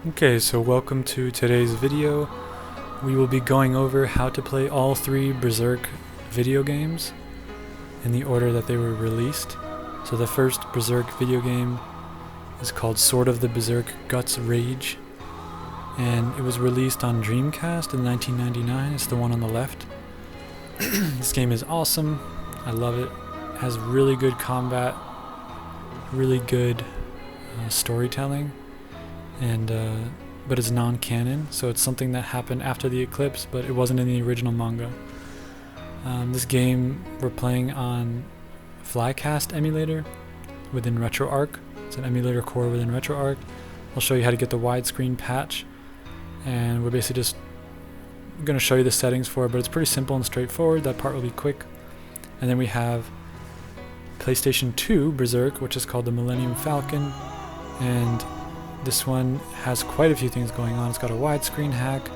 Okay, so welcome to today's video. We will be going over how to play all three Berserk video games in the order that they were released. So the first Berserk video game is called Sword of the Berserk Guts Rage, and it was released on Dreamcast in 1999. It's the one on the left. This game is awesome. I love it. It has really good combat, really good storytelling, and but it's non-canon, so it's something that happened after the eclipse, but it wasn't in the original manga. This game we're playing on Flycast emulator within RetroArch. It's an emulator core within RetroArch. I'll show you how to get the widescreen patch, and we're basically just going to show you the settings for it, but it's pretty simple and straightforward. That part will be quick. And then we have PlayStation 2 Berserk, which is called the Millennium Falcon, and this one has quite a few things going on. It's got a widescreen hack,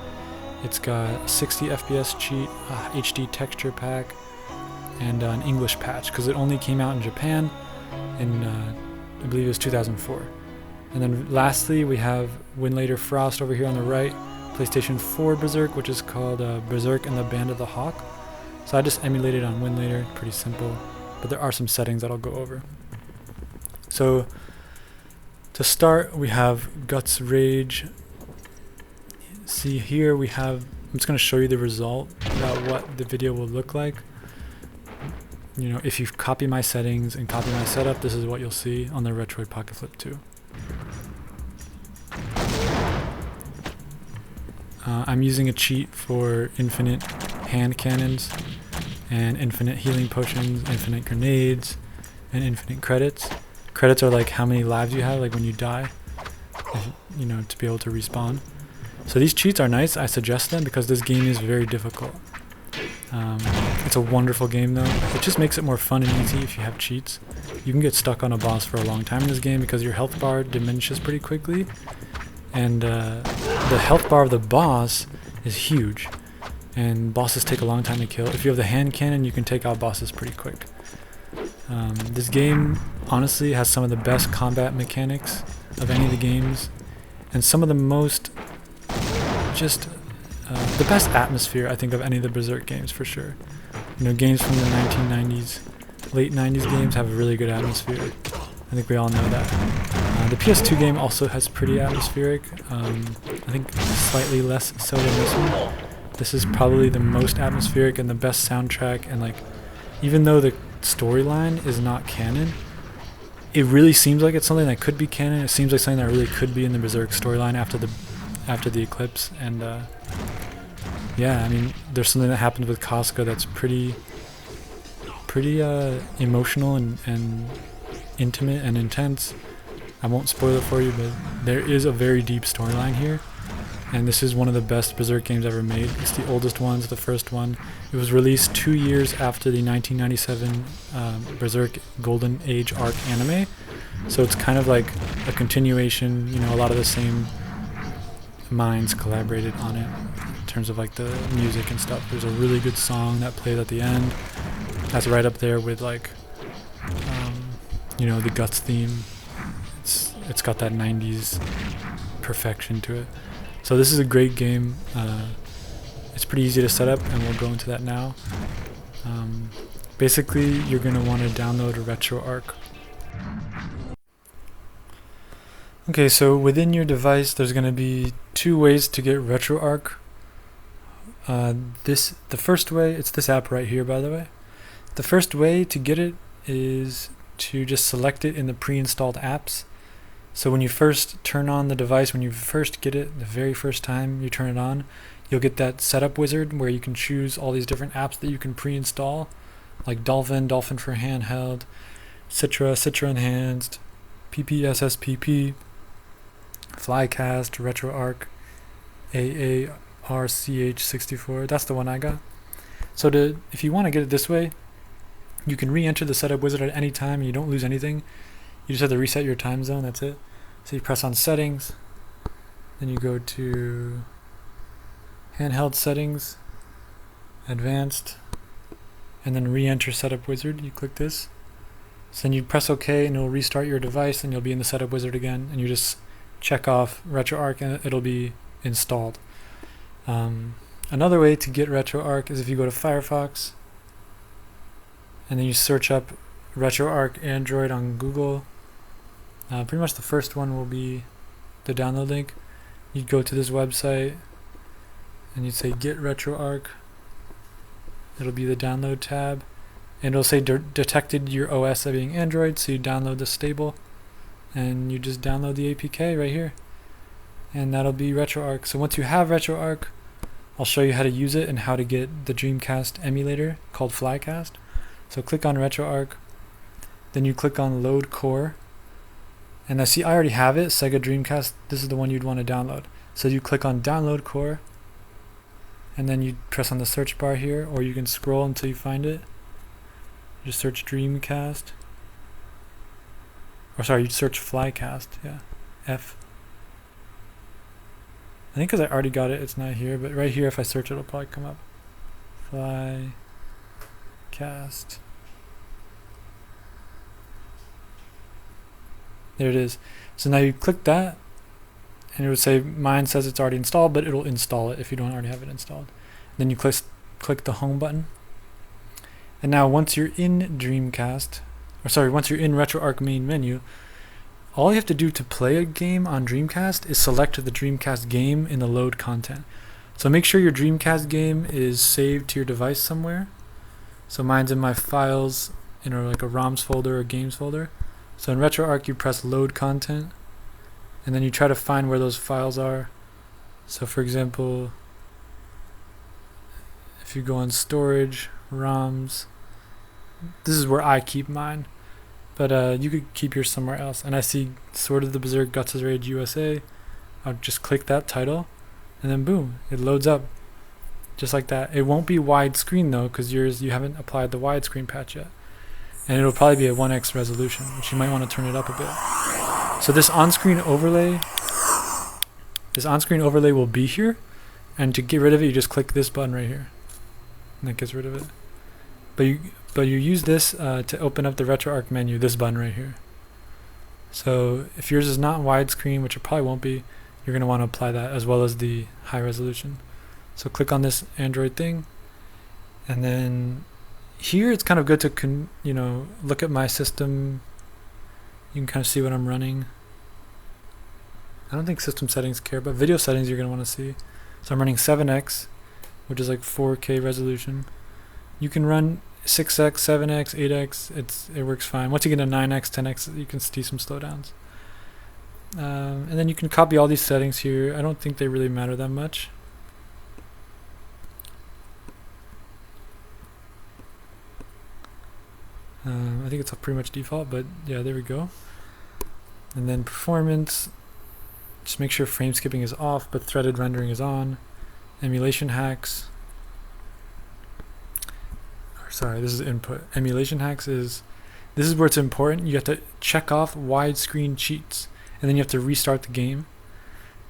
it's got a 60 FPS cheat, a HD texture pack, and an English patch, because it only came out in Japan in, I believe it was 2004. And then lastly, we have Winlater Frost over here on the right, PlayStation 4 Berserk, which is called Berserk and the Band of the Hawk. So I just emulated on Winlater, pretty simple, but there are some settings that I'll go over. So to start, we have Guts Rage. See here we have, I'm just going to show you the result about what the video will look like. You know, if you copy my settings and copy my setup, this is what you'll see on the Retroid Pocket Flip 2. I'm using a cheat for infinite hand cannons and infinite healing potions, infinite grenades, and infinite credits. Credits are like how many lives you have, like when you die, you know, to be able to respawn. So these cheats are nice. I suggest them because this game is very difficult. It's a wonderful game though. It just makes it more fun and easy if you have cheats. You can get stuck on a boss for a long time in this game because your health bar diminishes pretty quickly, and the health bar of the boss is huge, and bosses take a long time to kill. If you have the hand cannon, you can take out bosses pretty quick. This game honestly has some of the best combat mechanics of any of the games, and some of the most the best atmosphere I think of any of the Berserk games for sure. You know, games from the 1990s, late 90s games have a really good atmosphere. I think we all know that. The PS2 game also has pretty atmospheric. I think slightly less so than this one. This is probably the most atmospheric and the best soundtrack, and like, even though the storyline is not canon, it really seems like it's something that could be canon. It seems like something that really could be in the Berserk storyline after the eclipse. And yeah, I mean, there's something that happens with Casca that's pretty emotional and intimate and intense. I won't spoil it for you, but there is a very deep storyline here, and this is one of the best Berserk games ever made. It's the oldest one, it's the first one. It was released 2 years after the 1997 Berserk Golden Age arc anime, so it's kind of like a continuation. You know, a lot of the same minds collaborated on it in terms of like the music and stuff. There's a really good song that plays at the end that's right up there with like you know, the Guts theme. It's got that 90s perfection to it. So this is a great game. It's pretty easy to set up, and we'll go into that now. Basically, you're going to want to download RetroArch. Okay, so within your device, there's going to be two ways to get RetroArch. The first way, it's this app right here, by the way. The first way to get it is to just select it in the pre-installed apps. So when you first turn on the device, when you first get it, the very first time you turn it on, you'll get that setup wizard where you can choose all these different apps that you can pre-install, like Dolphin for handheld, Citra enhanced, PPSSPP, Flycast, RetroArch, AARCH64. That's the one I got. So if you want to get it this way, you can re-enter the setup wizard at any time and you don't lose anything. You just have to reset your time zone, that's it. So you press on settings, then you go to handheld settings, advanced, and then re-enter setup wizard. You click this. So then you press OK and it'll restart your device and you'll be in the setup wizard again, and you just check off RetroArch and it'll be installed. Another way to get RetroArch is if you go to Firefox and then you search up RetroArch Android on Google. Pretty much the first one will be the download link. You'd go to this website and you'd say get RetroArch. It'll be the download tab and it'll say detected your OS as being Android, so you download the stable and you just download the APK right here and that'll be RetroArch. So once you have RetroArch, I'll show you how to use it and how to get the Dreamcast emulator called Flycast. So click on RetroArch, then you click on load core, and I see I already have it, Sega Dreamcast. This is the one you'd want to download. So you click on download core and then you press on the search bar here, or you can scroll until you find it. Just search Dreamcast, or sorry, you search Flycast, yeah, F. I think because I already got it, it's not here, but right here if I search it'll probably come up. Flycast. There it is. So now you click that and it would say mine says it's already installed, but it'll install it if you don't already have it installed. Then you click the home button. And now once you're in Dreamcast, or sorry, once you're in RetroArch main menu, all you have to do to play a game on Dreamcast is select the Dreamcast game in the load content. So make sure your Dreamcast game is saved to your device somewhere. So mine's in my files, like a ROMs folder or games folder. So in RetroArch you press load content and then you try to find where those files are. So for example, if you go on storage, ROMs, this is where I keep mine. But you could keep yours somewhere else. And I see Sword of the Berserk Guts' Rage USA. I'll just click that title and then boom, it loads up just like that. It won't be widescreen though, because you haven't applied the widescreen patch yet. And it'll probably be a 1x resolution, which you might want to turn it up a bit. So this on-screen overlay will be here, and to get rid of it you just click this button right here and that gets rid of it. But you use this to open up the RetroArch menu, this button right here. So if yours is not widescreen, which it probably won't be, you're going to want to apply that as well as the high resolution. So click on this Android thing, and then here it's kind of good to look at my system. You can kind of see what I'm running. I don't think system settings care, but video settings you're going to want to see. So I'm running 7x, which is like 4K resolution. You can run 6x, 7x, 8x, it works fine. Once you get to 9x, 10x, you can see some slowdowns. And then you can copy all these settings here. I don't think they really matter that much. I think it's pretty much default, but yeah, there we go. And then performance, just make sure frame skipping is off, but threaded rendering is on. Emulation hacks. Sorry, this is input. Emulation hacks this is where it's important. You have to check off widescreen cheats, and then you have to restart the game.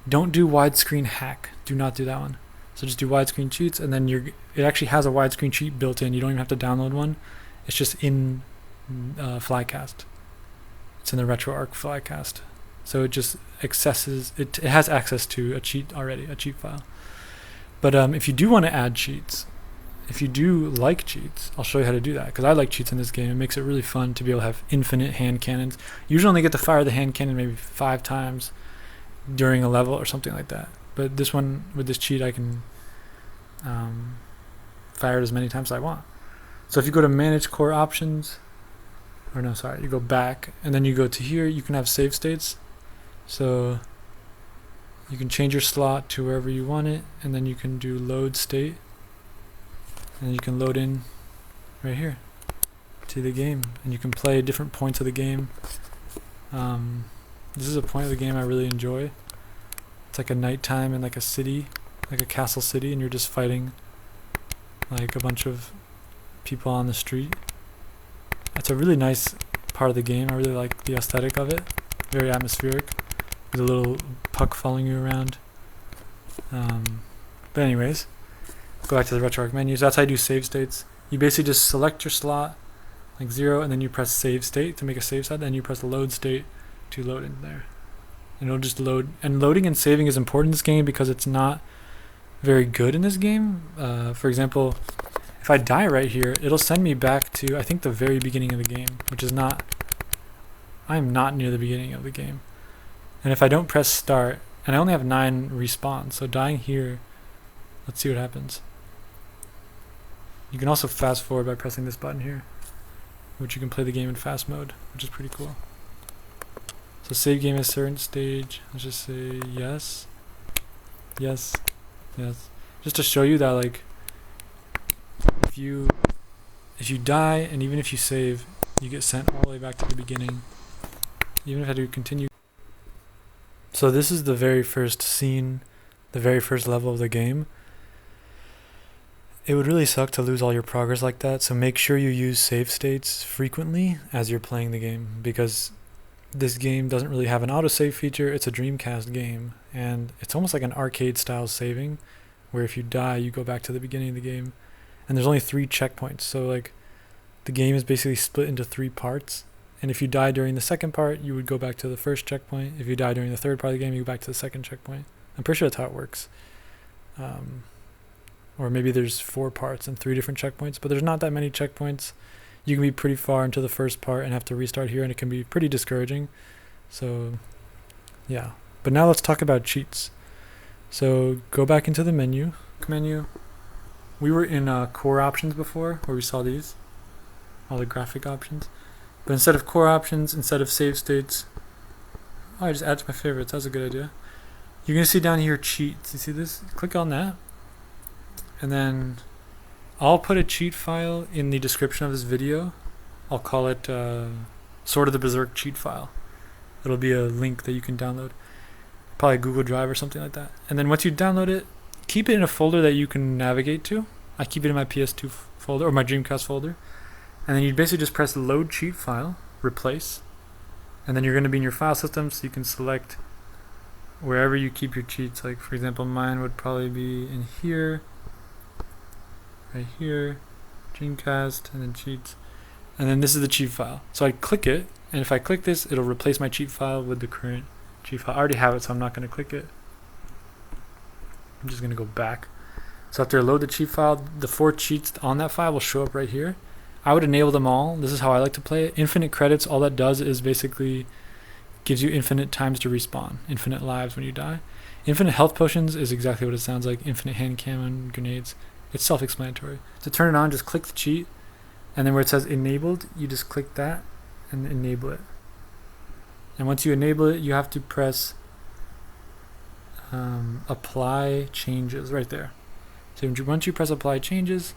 Don't do widescreen hack. Do not do that one. So just do widescreen cheats, and then it actually has a widescreen cheat built in. You don't even have to download one. It's just in Flycast. It's in the RetroArch Flycast. So it just accesses. It has access to a cheat already, a cheat file. But if you do want to add cheats, if you do like cheats, I'll show you how to do that, because I like cheats in this game. It makes it really fun to be able to have infinite hand cannons. You usually only get to fire the hand cannon maybe 5 times during a level or something like that. But this one, with this cheat, I can fire it as many times as I want. So if you go to manage core options, or no, sorry, you go back, and then you go to here, you can have save states. So you can change your slot to wherever you want it, and then you can do load state. And you can load in right here to the game, and you can play different points of the game. This is a point of the game I really enjoy. It's like a nighttime in like a city, like a castle city, and you're just fighting like a bunch of people on the street. It's a really nice part of the game. I really like the aesthetic of it. Very atmospheric, with a little puck following you around. But anyways, go back to the RetroArch menu. So that's how you do save states. You basically just select your slot, like 0, and then you press save state to make a save set, then you press load state to load in there. and it'll just load. And loading and saving is important in this game because it's not very good in this game. For example, if I die right here, it'll send me back to, I think, the very beginning of the game, which is not, I am not near the beginning of the game. And if I don't press start, and I only have 9 respawns, so dying here, let's see what happens. You can also fast forward by pressing this button here, which you can play the game in fast mode, which is pretty cool. So save game at a certain stage, let's just say yes, yes, yes. Just to show you that, like, if you die and even if you save, you get sent all the way back to the beginning, even if I do continue. So this is the very first scene, the very first level of the game. It would really suck to lose all your progress like that, so make sure you use save states frequently as you're playing the game, because this game doesn't really have an autosave feature. It's a Dreamcast game, and it's almost like an arcade style saving, where if you die, you go back to the beginning of the game. And there's only 3 checkpoints, so like the game is basically split into 3 parts. And if you die during the second part, you would go back to the first checkpoint. If you die during the third part of the game, you go back to the second checkpoint. I'm pretty sure that's how it works. Or maybe there's 4 parts and 3 different checkpoints, but there's not that many checkpoints. You can be pretty far into the first part and have to restart here, and it can be pretty discouraging. So yeah, but now let's talk about cheats. So go back into the menu. We were in core options before, where we saw these, all the graphic options. But instead of core options, instead of save states, I just add to my favorites. That's a good idea. You're going to see down here cheats. You see this? Click on that. And then I'll put a cheat file in the description of this video. I'll call it Sword of the Berserk cheat file. It'll be a link that you can download. Probably Google Drive or something like that. And then once you download it, keep it in a folder that you can navigate to. I keep it in my PS2 folder, or my Dreamcast folder. And then you basically just press load cheat file, replace. And then you're going to be in your file system, so you can select wherever you keep your cheats. Like, for example, mine would probably be in here, right here, Dreamcast, and then cheats. And then this is the cheat file. So I click it, and if I click this, it'll replace my cheat file with the current cheat file. I already have it, so I'm not going to click it. I'm just going to go back. So after I load the cheat file, the 4 cheats on that file will show up right here. I would enable them all. This is how I like to play it. Infinite credits, all that does is basically gives you infinite times to respawn, infinite lives when you die. Infinite health potions is exactly what it sounds like. Infinite hand cannon, grenades. It's self-explanatory. To turn it on, just click the cheat, and then where it says enabled, you just click that and enable it. And once you enable it, you have to press apply changes right there. So once you press apply changes,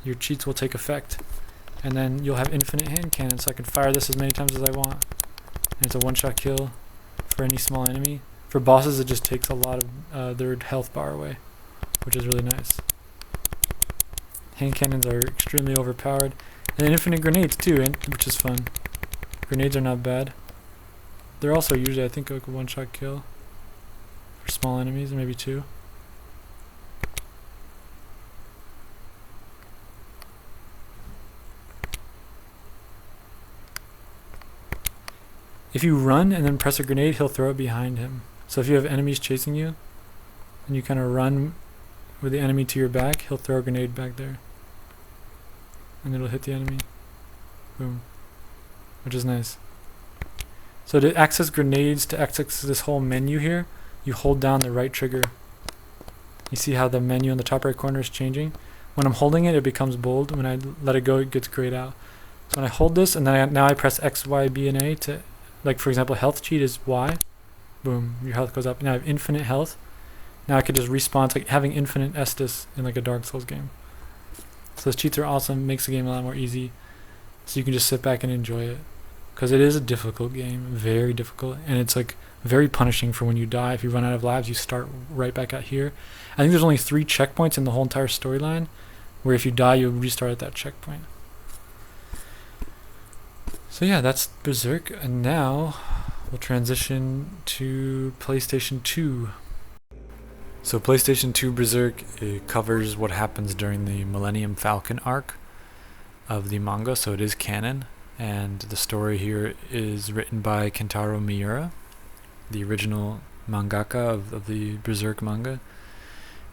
your cheats will take effect, and then you'll have infinite hand cannon, so I can fire this as many times as I want, and it's a one-shot kill for any small enemy. For bosses, it just takes a lot of their health bar away, which is really nice. Hand cannons are extremely overpowered, and then infinite grenades too, which is fun. Grenades are not bad. They're also usually, I think, like a one-shot kill for small enemies, maybe 2. If you run and then press a grenade, he'll throw it behind him. So if you have enemies chasing you, and you kind of run with the enemy to your back, he'll throw a grenade back there. And it'll hit the enemy. Boom. Which is nice. So to access grenades, to access this whole menu here, you hold down the right trigger. You see how the menu in the top right corner is changing? When I'm holding it, it becomes bold. When I let it go, it gets grayed out. So when I hold this, and then now I press X, Y, B, and A to, like, for example, health cheat is Y. Boom, your health goes up. Now I have infinite health. Now I could just respawn. It's like having infinite Estus in like a Dark Souls game. So those cheats are awesome. Makes the game a lot more easy. So you can just sit back and enjoy it. Because it is a difficult game. Very difficult. And it's like very punishing for when you die. If you run out of lives, you start right back out here. I think there's only 3 checkpoints in the whole entire storyline, where if you die, you'll restart at that checkpoint. So yeah, that's Berserk. And now we'll transition to PlayStation 2. So PlayStation 2 Berserk, it covers what happens during the Millennium Falcon arc of the manga, so it is canon. And the story here is written by Kentaro Miura, the original mangaka of the Berserk manga.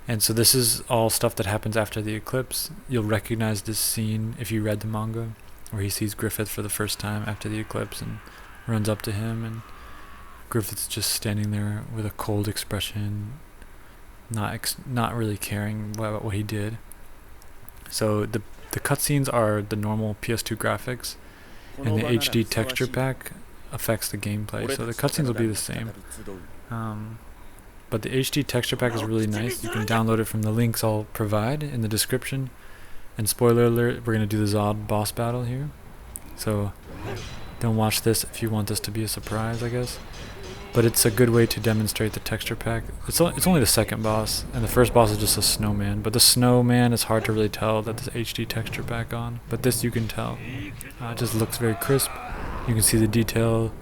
And so this is all stuff that happens after the eclipse. You'll recognize this scene if you read the manga, where he sees Griffith for the first time after the eclipse and runs up to him, and Griffith's just standing there with a cold expression, not really caring what he did. So the cutscenes are the normal PS2 graphics, and the HD texture pack affects the gameplay. So the cutscenes will be the same. But the HD texture pack is really nice. You can download it from the links I'll provide in the description. And spoiler alert, we're going to do the Zod boss battle here. So don't watch this if you want this to be a surprise, I guess. But it's a good way to demonstrate the texture pack. It's only the second boss, and the first boss is just a snowman. But the snowman is hard to really tell that there's HD texture pack on. But this you can tell. It just looks very crisp. You can see the detail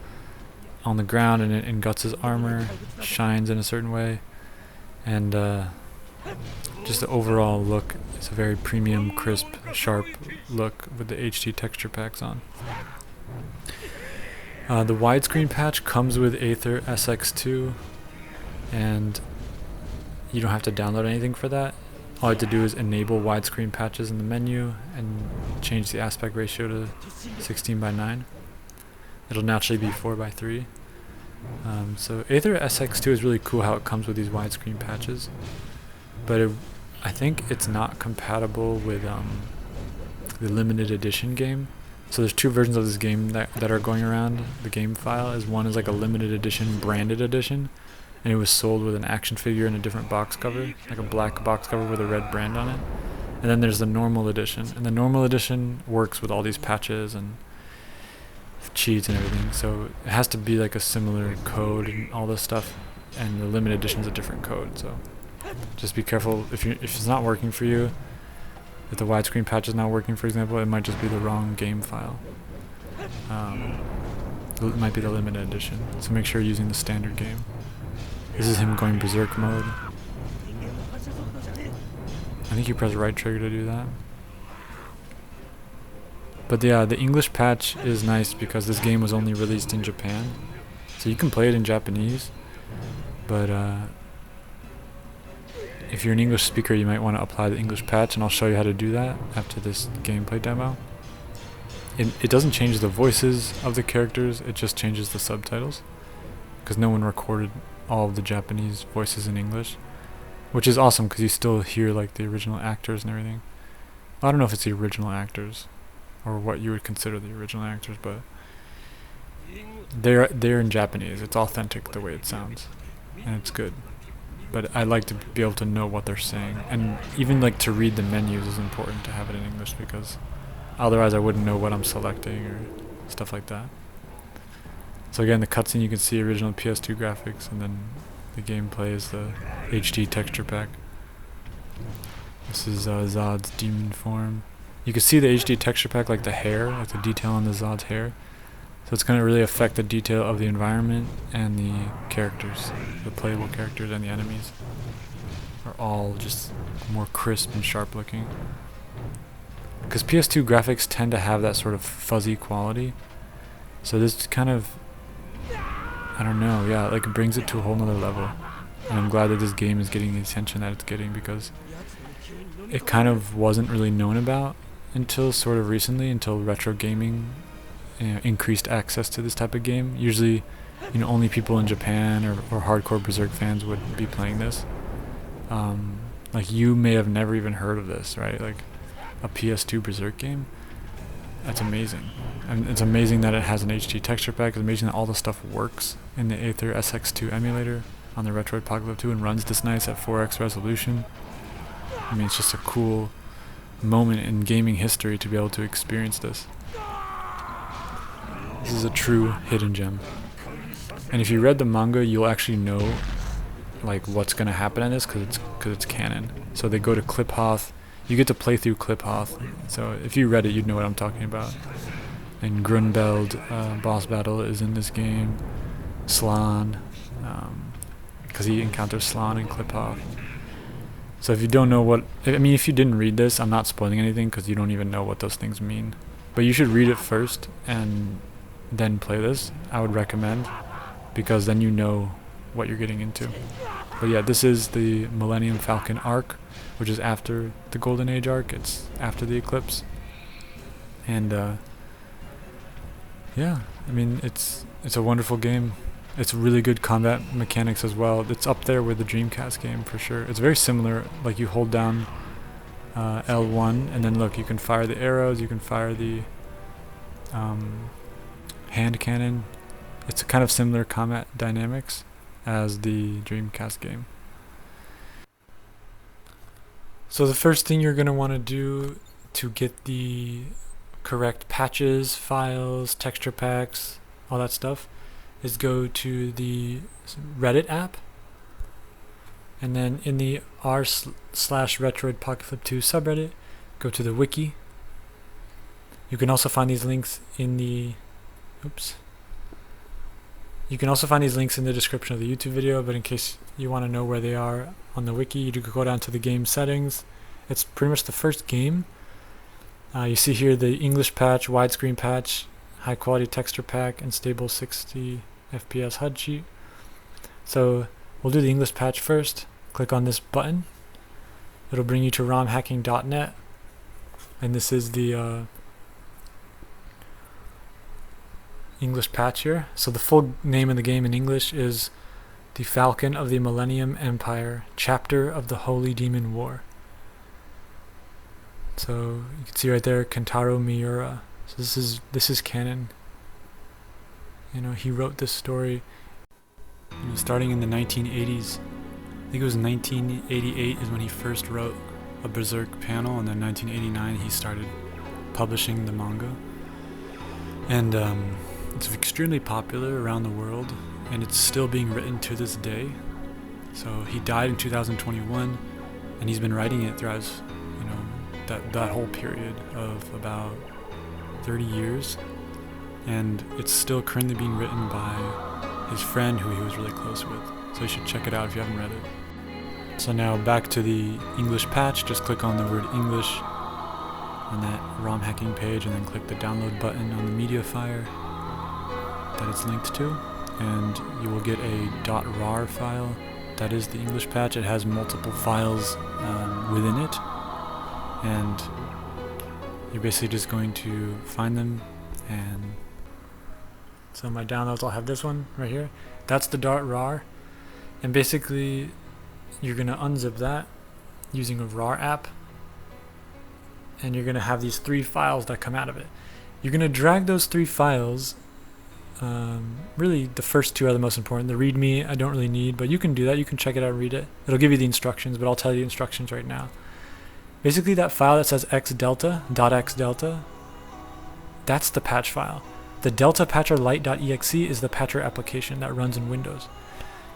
on the ground, and in Guts' armor shines in a certain way, and just the overall look is a very premium, crisp, sharp look with the HD texture packs on. The widescreen patch comes with Aether SX2, and you don't have to download anything for that. All you have to do is enable widescreen patches in the menu and change the aspect ratio to 16:9. It'll naturally be 4:3. So Aether SX2 is really cool how it comes with these widescreen patches, but I think it's not compatible with the limited edition game. So there's two versions of this game that are going around the game file. One is like a limited edition, branded edition, and it was sold with an action figure in a different box cover, like a black box cover with a red brand on it. And then there's the normal edition, and the normal edition works with all these patches and cheats and everything, so it has to be like a similar code and all this stuff, and the limited edition is a different code. So just be careful if it's not working for you. If the widescreen patch is not working, for example, it might just be the wrong game file. It might be the limited edition, so make sure you're using the standard game. This is him going berserk mode. I think you press right trigger to do that. But yeah, the English patch is nice because this game was only released in Japan. So you can play it in Japanese, but if you're an English speaker, you might want to apply the English patch, and I'll show you how to do that after this gameplay demo. It doesn't change the voices of the characters, it just changes the subtitles, because no one recorded all of the Japanese voices in English, which is awesome because you still hear like the original actors and everything. I don't know if it's the original actors or what you would consider the original actors, but they're in Japanese. It's authentic the way it sounds, and it's good. But I like to be able to know what they're saying, and even like to read the menus is important to have it in English, because otherwise I wouldn't know what I'm selecting or stuff like that. So again, the cutscene, you can see original PS2 graphics, and then the gameplay is the HD texture pack. This is Zod's demon form. You can see the HD texture pack, like the hair, like the detail on the Zod's hair. So it's going to really affect the detail of the environment, and the characters, the playable characters and the enemies are all just more crisp and sharp looking. Because PS2 graphics tend to have that sort of fuzzy quality. So this kind of, I don't know, yeah, like it brings it to a whole nother level. And I'm glad that this game is getting the attention that it's getting, because it kind of wasn't really known about until sort of recently, until Retrogaming increased access to this type of game. Usually, only people in Japan or hardcore Berserk fans would be playing this. Like, you may have never even heard of this, right? Like, a PS2 Berserk game? That's amazing. And it's amazing that it has an HD texture pack. It's amazing that all the stuff works in the Aether SX2 emulator on the Retroid Pocket Flip 2 and runs this nice at 4x resolution. I mean, it's just a cool moment in gaming history to be able to experience this. This is a true hidden gem. And if you read the manga, you'll actually know like what's gonna happen in this, because it's canon. So they go to Kliphoth. You get to play through Kliphoth. So if you read it, you'd know what I'm talking about. And Grunbeld boss battle is in this game. Slan, because he encounters Slan in Kliphoth. So if you don't know if you didn't read this, I'm not spoiling anything because you don't even know what those things mean. But you should read it first and then play this. I would recommend, because then you know what you're getting into. But yeah, this is the Millennium Falcon arc, which is after the Golden Age arc. It's after the Eclipse. And yeah, I mean, it's a wonderful game. It's really good combat mechanics as well. It's up there with the Dreamcast game for sure. It's very similar. Like, you hold down L1, and then look, you can fire the arrows, you can fire the hand cannon. It's a kind of similar combat dynamics as the Dreamcast game. So the first thing you're going to want to do to get the correct patches, files, texture packs, all that stuff, is go to the Reddit app, and then in the r/Retroid Pocket Flip 2 subreddit, go to the wiki. You can also find these links in the You can also find these links in the description of the YouTube video, but in case you want to know where they are on the wiki, you could go down to the game settings. It's pretty much the first game. You see here the English patch, widescreen patch, high quality texture pack, and stable 60 FPS HUD sheet. So we'll do the English patch first. Click on this button. It'll bring you to romhacking.net, and this is the English patch here. So the full name of the game in English is The Falcon of the Millennium Empire, Chapter of the Holy Demon War. So you can see right there, Kentaro Miura. So this is canon. You know, he wrote this story, you know, starting in the 1980s. I think it was 1988 is when he first wrote a Berserk panel, and then 1989 he started publishing the manga. And it's extremely popular around the world, and it's still being written to this day. So he died in 2021, and he's been writing it throughout his, you know, that whole period of about 30 years, and it's still currently being written by his friend who he was really close with. So you should check it out if you haven't read it. So now back to the English patch. Just click on the word English on that ROM hacking page, and then click the download button on the media file that it's linked to, and you will get a .rar file. That is the English patch. It has multiple files within it, and you're basically just going to find them. And so my downloads, I'll have this one right here. That's the .rar, and basically you're going to unzip that using a RAR app, and you're going to have these 3 files that come out of it. You're going to drag those 3 files. Really, the first 2 are the most important. The README I don't really need, but you can do that. You can check it out and read it. It'll give you the instructions, but I'll tell you the instructions right now. Basically, that file that says xdelta, that's the patch file. The delta patcher lite.exe is the patcher application that runs in Windows.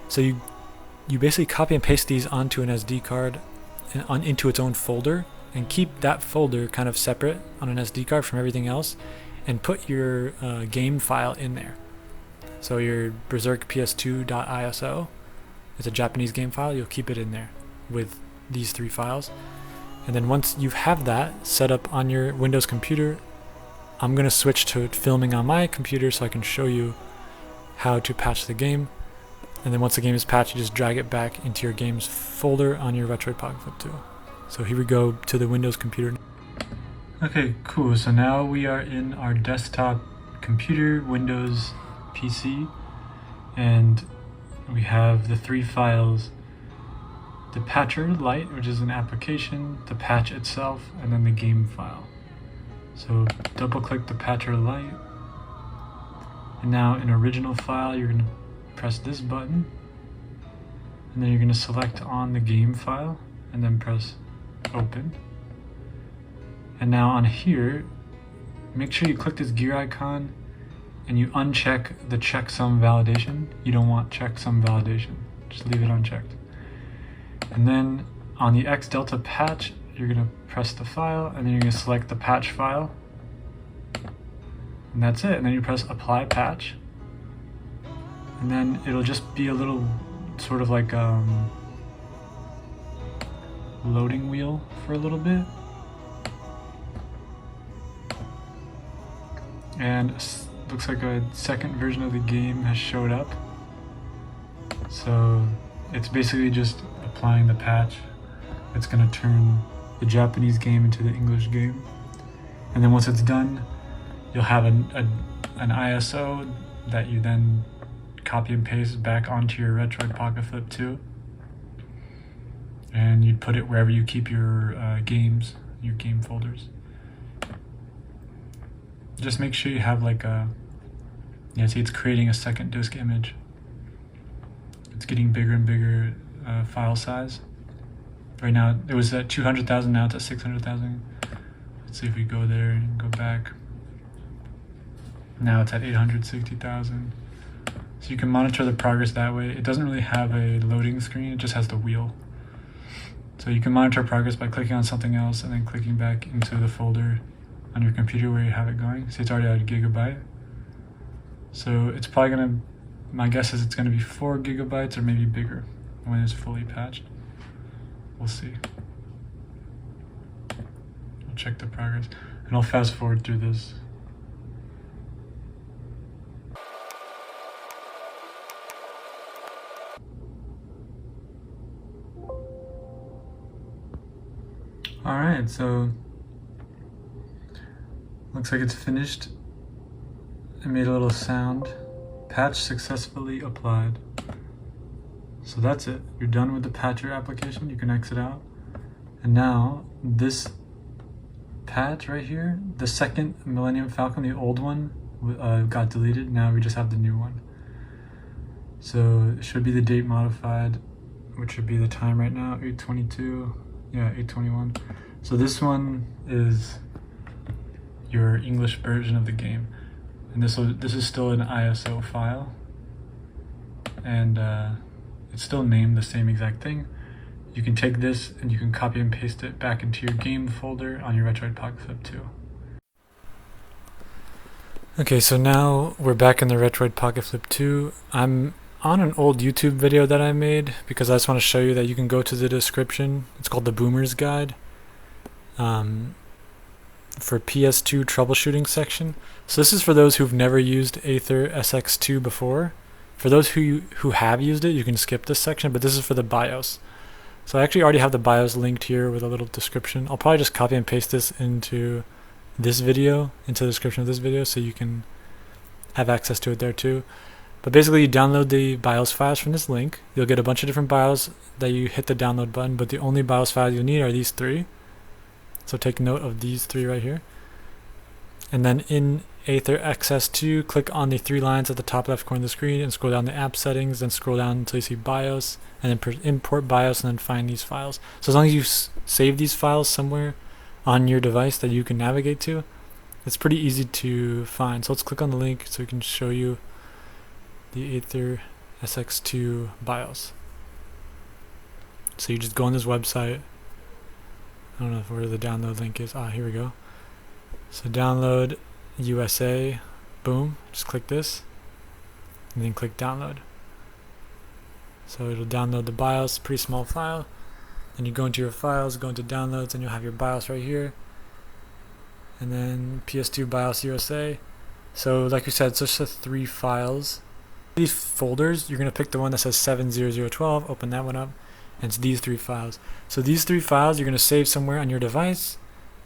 So you basically copy and paste these onto an SD card and into its own folder, and keep that folder kind of separate on an SD card from everything else, and put your game file in there. So your Berserk PS2.iso, it's a Japanese game file, you'll keep it in there with these 3 files. And then once you have that set up on your Windows computer, I'm going to switch to filming on my computer so I can show you how to patch the game. And then once the game is patched, you just drag it back into your games folder on your Retroid Pocket Flip 2. So here we go to the Windows computer. Okay, cool. So now we are in our desktop computer, Windows PC, and we have the 3 files: the patcher lite, which is an application, the patch itself, and then the game file. So double click the patcher lite, and now in original file you're going to press this button, and then you're going to select on the game file and then press open. And now on here, make sure you click this gear icon and you uncheck the checksum validation. You don't want checksum validation, just leave it unchecked. And then on the xdelta patch, you're going to press the file, and then you're going to select the patch file, and that's it. And then you press apply patch, and then it'll just be a little sort of like loading wheel for a little bit, and looks like a second version of the game has showed up. So it's basically just applying the patch. It's going to turn the Japanese game into the English game. And then once it's done, you'll have an ISO that you then copy and paste back onto your Retroid Pocket Flip 2. And you'd put it wherever you keep your games, your game folders. Just make sure you have like a, yeah, see, it's creating a second disk image. It's getting bigger and bigger file size. Right now, it was at 200,000, now it's at 600,000. Let's see if we go there and go back. Now it's at 860,000. So you can monitor the progress that way. It doesn't really have a loading screen, it just has the wheel. So you can monitor progress by clicking on something else and then clicking back into the folder on your computer where you have it going. See, it's already at a gigabyte. So it's probably gonna, my guess is it's gonna be 4 gigabytes or maybe bigger when it's fully patched. We'll see. I'll check the progress and I'll fast forward through this. Alright, so looks like it's finished. It made a little sound. Patch successfully applied. So that's it. You're done with the patcher application. You can exit out. And now this patch right here, the second Millennium Falcon, the old one, got deleted. Now we just have the new one. So it should be the date modified, which should be the time right now, 8:22. Yeah, 8:21. So this one is your English version of the game, and this is still an ISO file, and it's still named the same exact thing. You can take this and you can copy and paste it back into your game folder on your Retroid Pocket Flip 2. Okay, so now we're back in the Retroid Pocket Flip 2. I'm on an old YouTube video that I made because I just want to show you that you can go to the description. It's called the Boomer's Guide for PS2 troubleshooting section. So this is for those who've never used Aether SX2 before. For those who have used it, you can skip this section, but this is for the BIOS. So I actually already have the BIOS linked here with a little description. I'll probably just copy and paste this into this video, into the description of this video, so you can have access to it there too. But basically you download the BIOS files from this link. You'll get a bunch of different BIOS that you hit the download button, but the only BIOS files you'll need are these 3. So take note of these 3 right here. And then in Aether XS2, click on the 3 lines at the top left corner of the screen and scroll down to app settings, then scroll down until you see BIOS, and then import BIOS and then find these files. So as long as you save these files somewhere on your device that you can navigate to, it's pretty easy to find. So let's click on the link so we can show you the Aether SX2 BIOS. So you just go on this website. I don't know where the download link is. Here we go. So download USA, boom, just click this, and then click download. So it'll download the BIOS, pretty small file. Then you go into your files, go into downloads, and you'll have your BIOS right here. And then PS2 BIOS USA. So like we said, it's just the 3 files. These folders, you're going to pick the one that says 70012, open that one up, and it's these 3 files. So these 3 files you're going to save somewhere on your device,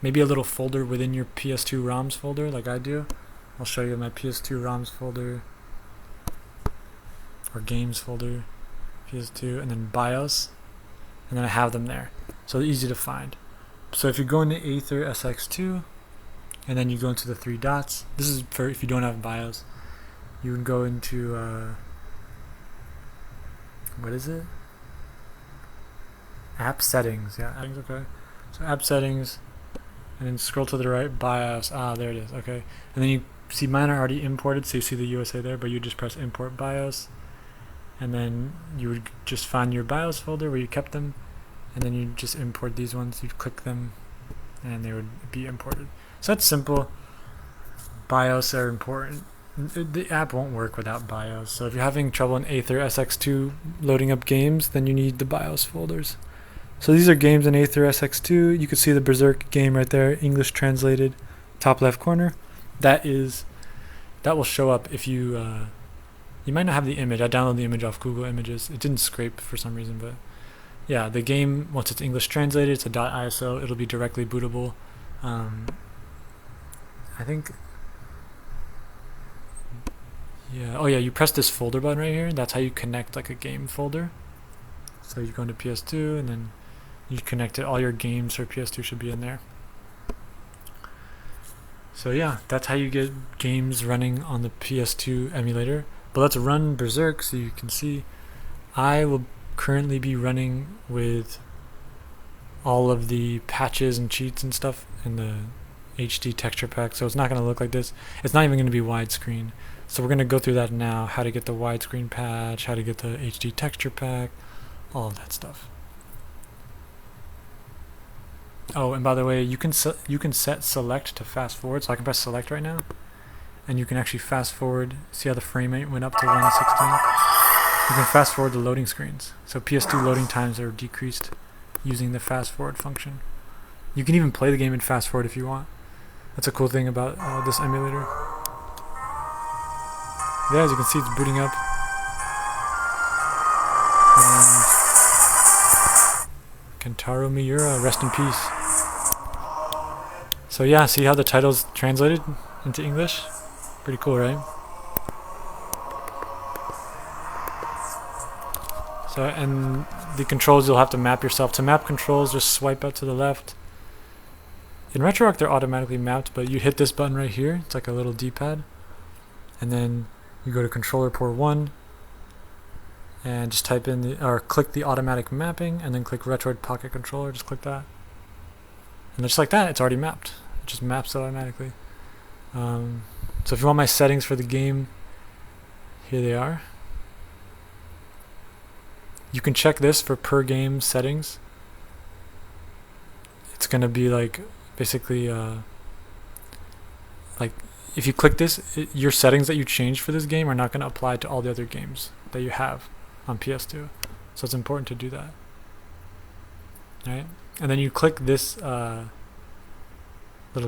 maybe a little folder within your PS2 ROMs folder like I do. I'll show you my PS2 ROMs folder, or games folder, PS2, and then BIOS, and then I have them there. So they're easy to find. So if you go into Aether SX2, and then you go into the 3 dots, this is for if you don't have BIOS. You can go into, what is it? App settings, yeah, okay. So app settings, and then scroll to the right, BIOS, there it is, okay. And then you see mine are already imported, so you see the USA there, but you just press import BIOS, and then you would just find your BIOS folder where you kept them, and then you just import these ones, you click them, and they would be imported. So that's simple. BIOS are important. The app won't work without BIOS, so if you're having trouble in Aether SX2 loading up games, then you need the BIOS folders. So these are games in Aether SX2. You can see the Berserk game right there, English translated, top left corner. That will show up if you You might not have the image. I downloaded the image off Google Images. It didn't scrape for some reason, but yeah, the game, once it's English translated, it's a .iso, it'll be directly bootable. I think, yeah, oh yeah, you press this folder button right here. That's how you connect like a game folder. So you go into PS2 and then you connect it. All your games for PS2 should be in there. So yeah, that's how you get games running on the PS2 emulator. But let's run Berserk so you can see. I will currently be running with all of the patches and cheats and stuff in the HD texture pack, so it's not going to look like this. It's not even going to be widescreen. So we're going to go through that now, how to get the widescreen patch, how to get the HD texture pack, all of that stuff. Oh, and by the way, you can set select to fast forward, so I can press select right now, and you can actually fast forward. See how the frame rate went up to 116? You can fast forward the loading screens. So PS2 loading times are decreased using the fast forward function. You can even play the game in fast forward if you want. That's a cool thing about this emulator. Yeah, as you can see, it's booting up. And Kentaro Miura, rest in peace. So yeah, see how the title's translated into English? Pretty cool, right? So, and the controls you'll have to map yourself. To map controls, just swipe out to the left. In RetroArch, they're automatically mapped, but you hit this button right here. It's like a little D-pad. And then you go to controller port 1 and just type in the, or click the automatic mapping, and then click Retroid Pocket Controller. Just click that. And just like that, it's already mapped. It just maps it automatically. So if you want my settings for the game, here they are. You can check this for per game settings. It's gonna be like basically like if you click this, your settings that you change for this game are not gonna apply to all the other games that you have on PS2. So it's important to do that. Alright? And then you click this little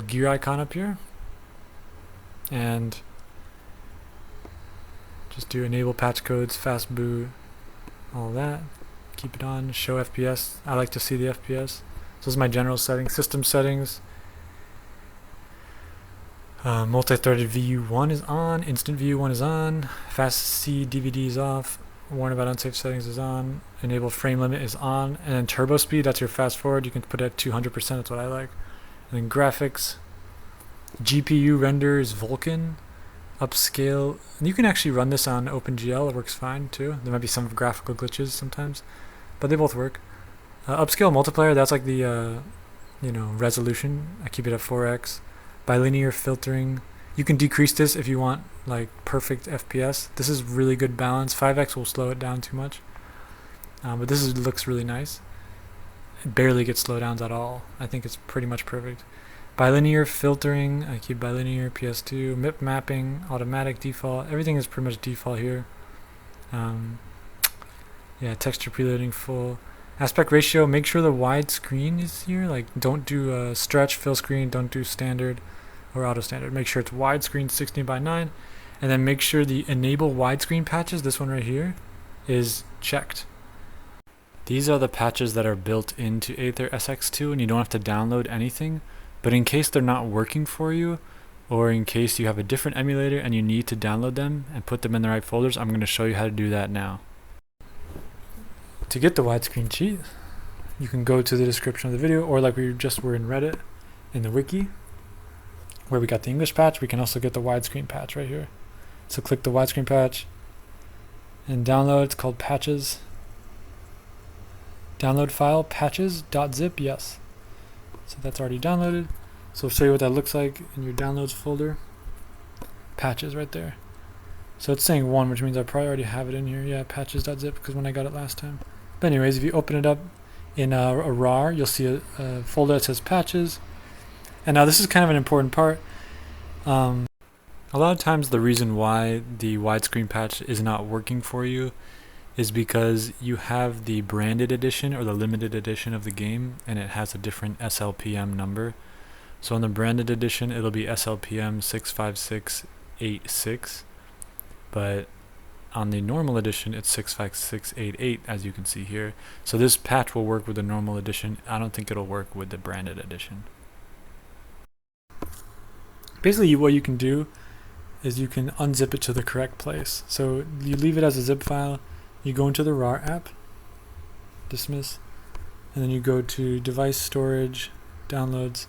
gear icon up here and just do enable patch codes, fast boot, all that. Keep it on, show FPS. I like to see the FPS. So this is my general settings, system settings. Multi-threaded VU1 is on, instant VU1 is on, fast C DVD is off, warn about unsafe settings is on, enable frame limit is on, and then turbo speed, that's your fast forward. You can put it at 200%, that's what I like. And then graphics, GPU render is Vulkan, upscale. And you can actually run this on OpenGL, it works fine too. There might be some graphical glitches sometimes, but they both work. Upscale multiplier, that's like the resolution. I keep it at 4x. Bilinear filtering, you can decrease this if you want like perfect FPS. This is really good balance. 5x will slow it down too much, but this looks really nice. It barely gets slowdowns at all. I think it's pretty much perfect. Bilinear filtering, I keep bilinear, PS2, MIP mapping, automatic default. Everything is pretty much default here. Yeah, texture preloading full. Aspect ratio, make sure the widescreen is here. Like, don't do stretch, fill screen, don't do standard or auto standard. Make sure it's widescreen 16:9, and then make sure the enable widescreen patches, this one right here, is checked. These are the patches that are built into Aether SX2, and you don't have to download anything. But in case they're not working for you, or in case you have a different emulator and you need to download them and put them in the right folders, I'm going to show you how to do that now. To get the widescreen cheat, you can go to the description of the video, or like we just were in Reddit, in the wiki, where we got the English patch. We can also get the widescreen patch right here. So click the widescreen patch and download. It's called patches. Download file, patches.zip, yes. So that's already downloaded. So I'll show you what that looks like in your downloads folder. Patches right there. So it's saying 1, which means I probably already have it in here. Yeah, patches.zip, because when I got it last time. But anyways, if you open it up in a RAR, you'll see a folder that says patches. And now this is kind of an important part. A lot of times the reason why the widescreen patch is not working for you is because you have the branded edition or the limited edition of the game, and it has a different SLPM number. So on the branded edition, it'll be SLPM 65686. But on the normal edition it's 65688, as you can see here. So this patch will work with the normal edition. I don't think it'll work with the branded edition. Basically what you can do is you can unzip it to the correct place. So you leave it as a zip file, you go into the RAR app, dismiss, and then you go to device storage, downloads,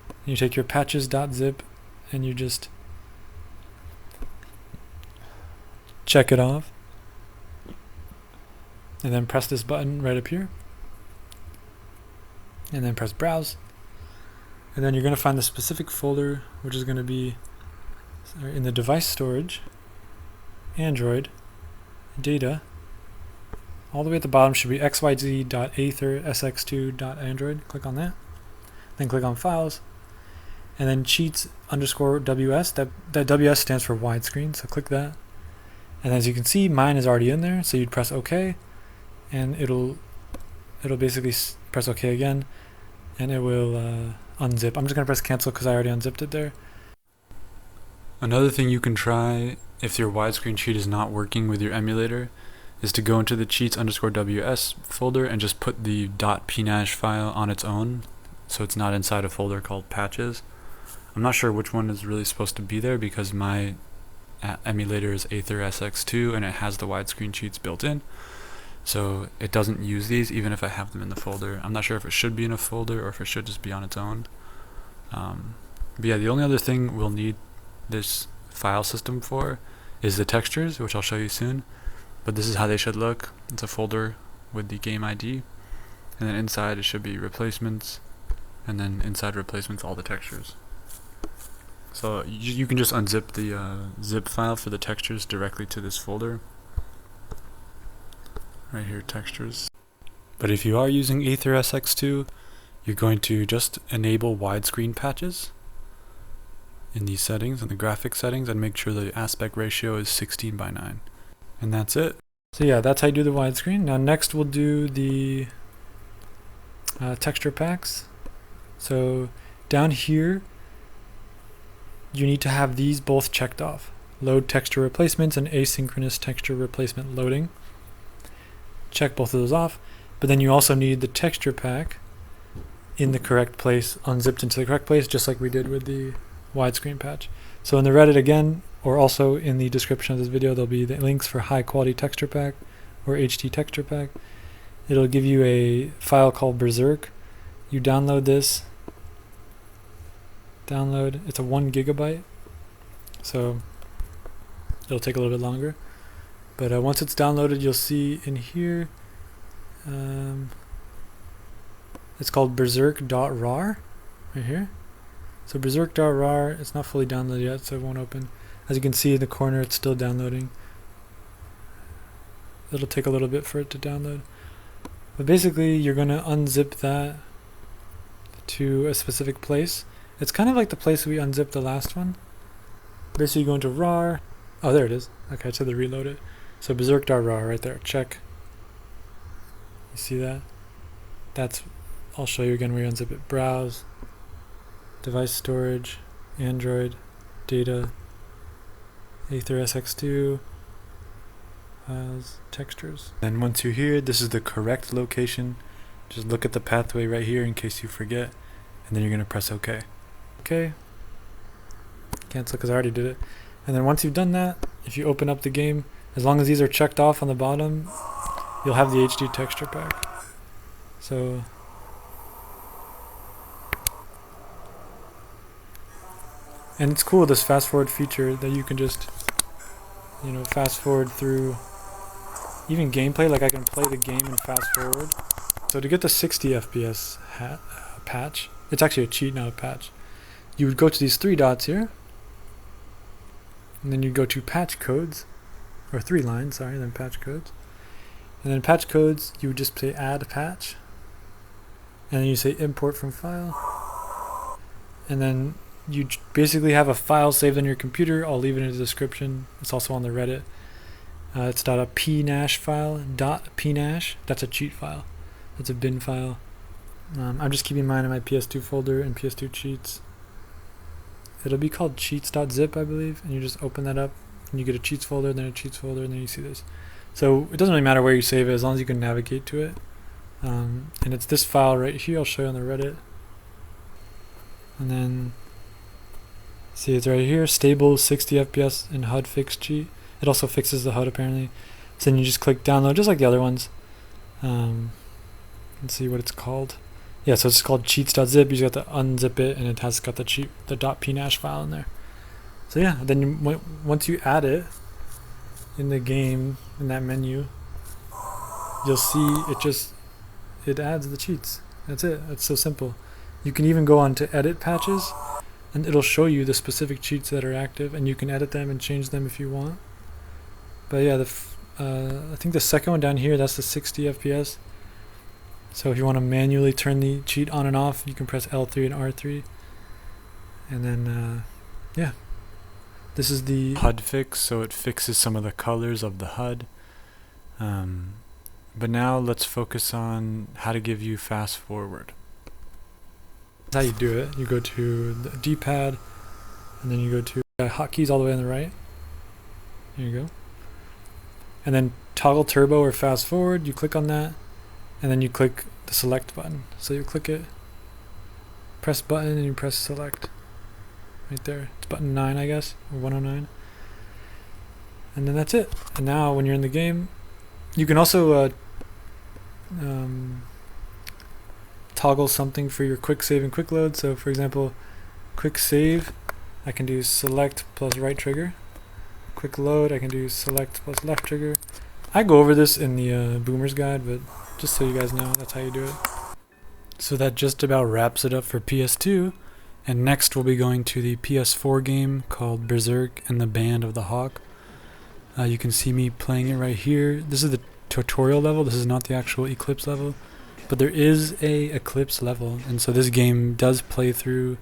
and you take your patches.zip and you just check it off, and then press this button right up here, and then press browse, and then you're going to find the specific folder, which is going to be in the device storage, Android, data. All the way at the bottom should be xyz.aethersx2.android. Click on that, then click on files, and then cheats_ws. That WS stands for widescreen, so click that. And as you can see, mine is already in there, so you'd press OK, and it'll basically press OK again, and it will unzip. I'm just going to press cancel because I already unzipped it there. Another thing you can try if your widescreen cheat is not working with your emulator is to go into the cheats_ws folder and just put the .pnash file on its own, so it's not inside a folder called patches. I'm not sure which one is really supposed to be there because my emulator is AetherSX2 and it has the widescreen cheats built in, so it doesn't use these even if I have them in the folder. I'm not sure if it should be in a folder or if it should just be on its own. But yeah, the only other thing we'll need this file system for is the textures, which I'll show you soon. But this is how they should look. It's a folder with the game ID, and then inside it should be replacements, and then inside replacements all the textures. So you can just unzip the zip file for the textures directly to this folder. Right here, textures. But if you are using AetherSX2, you're going to just enable widescreen patches in these settings, in the graphics settings, and make sure the aspect ratio is 16:9. And that's it. So yeah, that's how you do the widescreen. Now next we'll do the texture packs. So down here, you need to have these both checked off. Load texture replacements and asynchronous texture replacement loading. Check both of those off. But then you also need the texture pack in the correct place, unzipped into the correct place, just like we did with the widescreen patch. So in the Reddit again, or also in the description of this video, there'll be the links for high quality texture pack or HD texture pack. It'll give you a file called Berserk. You download this. It's a 1 gigabyte, so it'll take a little bit longer. But once it's downloaded, you'll see in here, it's called berserk.rar right here. So berserk.rar, it's not fully downloaded yet, so it won't open. As you can see in the corner, it's still downloading. It'll take a little bit for it to download. But basically, you're going to unzip that to a specific place. It's kind of like the place we unzipped the last one. Basically, you go into RAR. Oh, there it is. Okay, I said to reload it. So berserk.rar right there. Check. You see that? I'll show you again where you unzip it. Browse. Device storage. Android. Data. AetherSX2. Files. Textures. And once you're here, this is the correct location. Just look at the pathway right here in case you forget. And then you're going to press OK. OK. Cancel because I already did it. And then once you've done that, if you open up the game, as long as these are checked off on the bottom, you'll have the HD texture pack. So and it's cool, this fast forward feature that you can just, fast forward through even gameplay. Like I can play the game and fast forward. So to get the 60 FPS patch, it's actually a cheat, not a patch. You would go to these 3 dots here, and then you go to patch codes, or 3 lines, sorry, then patch codes. And then patch codes, you would just say add patch, and then you say import from file, and then you basically have a file saved on your computer. I'll leave it in the description. It's also on the Reddit. It's a .pnash file, .pnash. That's a cheat file. That's a bin file. I'm just keeping mine in my PS2 folder and PS2 cheats. It'll be called cheats.zip, I believe, and you just open that up, and you get a cheats folder, then a cheats folder, and then you see this. So it doesn't really matter where you save it as long as you can navigate to it. And it's this file right here. I'll show you on the Reddit. And then see, it's right here, stable 60 FPS and HUD fix cheat. It also fixes the HUD apparently. So then you just click download just like the other ones. Let's see what it's called. Yeah, so it's called cheats.zip. You just got to unzip it, and it has got the .pnash file in there. So yeah, then once you add it in the game, in that menu, you'll see it adds the cheats. That's it. It's so simple. You can even go on to edit patches, and it'll show you the specific cheats that are active, and you can edit them and change them if you want. But yeah, I think the second one down here, that's the 60 FPS. So if you want to manually turn the cheat on and off, you can press L3 and R3. And then, yeah. This is the HUD fix, so it fixes some of the colors of the HUD. But now let's focus on how to give you fast forward. That's how you do it. You go to the D-pad, and then you go to hotkeys all the way on the right. There you go. And then toggle turbo or fast forward, you click on that, and then you click the select button. So you click it, press button, and you press select. Right there. It's button 9, I guess, or 109. And then that's it. And now when you're in the game, you can also toggle something for your quick save and quick load. So for example, quick save, I can do select plus right trigger. Quick load, I can do select plus left trigger. I go over this in the Boomer's Guide, but just so you guys know, that's how you do it. So that just about wraps it up for PS2. And next we'll be going to the PS4 game called Berserk and the Band of the Hawk. You can see me playing it right here. This is the tutorial level. This is not the actual Eclipse level. But there is a Eclipse level. And so this game does play through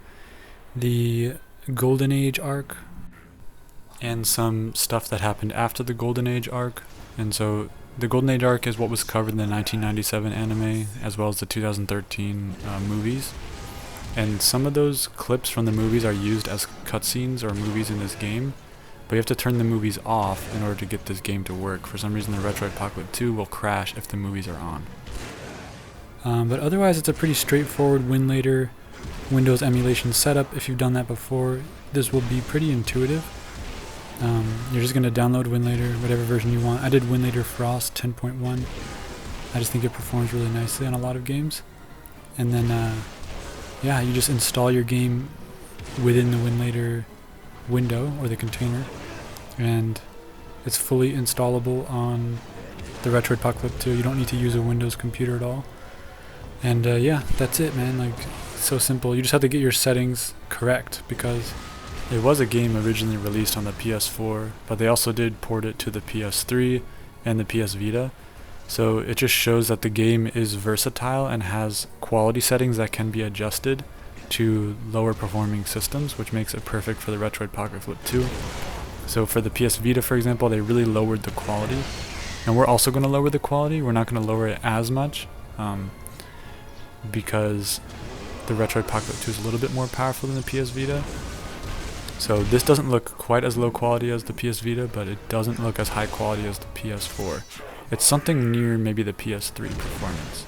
the Golden Age arc and some stuff that happened after the Golden Age arc. And so the Golden Age arc is what was covered in the 1997 anime as well as the 2013 movies. And some of those clips from the movies are used as cutscenes or movies in this game, but you have to turn the movies off in order to get this game to work. For some reason the Retroid Pocket Flip 2 will crash if the movies are on. But otherwise it's a pretty straightforward WinLater Windows emulation setup. If you've done that before, this will be pretty intuitive. You're just going to download WinLater, whatever version you want. I did WinLater Frost 10.1. I just think it performs really nicely on a lot of games. And then yeah, you just install your game within the WinLater window or the container, and it's fully installable on the Retroid Pocket Flip 2. You don't need to use a Windows computer at all. And yeah, that's it, man. Like, it's so simple. You just have to get your settings correct because it was a game originally released on the PS4, but they also did port it to the PS3 and the PS Vita. So it just shows that the game is versatile and has quality settings that can be adjusted to lower performing systems, which makes it perfect for the Retroid Pocket Flip 2. So for the PS Vita, for example, they really lowered the quality. And we're also going to lower the quality. We're not going to lower it as much because the Retroid Pocket Flip 2 is a little bit more powerful than the PS Vita. So this doesn't look quite as low quality as the PS Vita, but it doesn't look as high quality as the PS4. It's something near maybe the PS3 performance.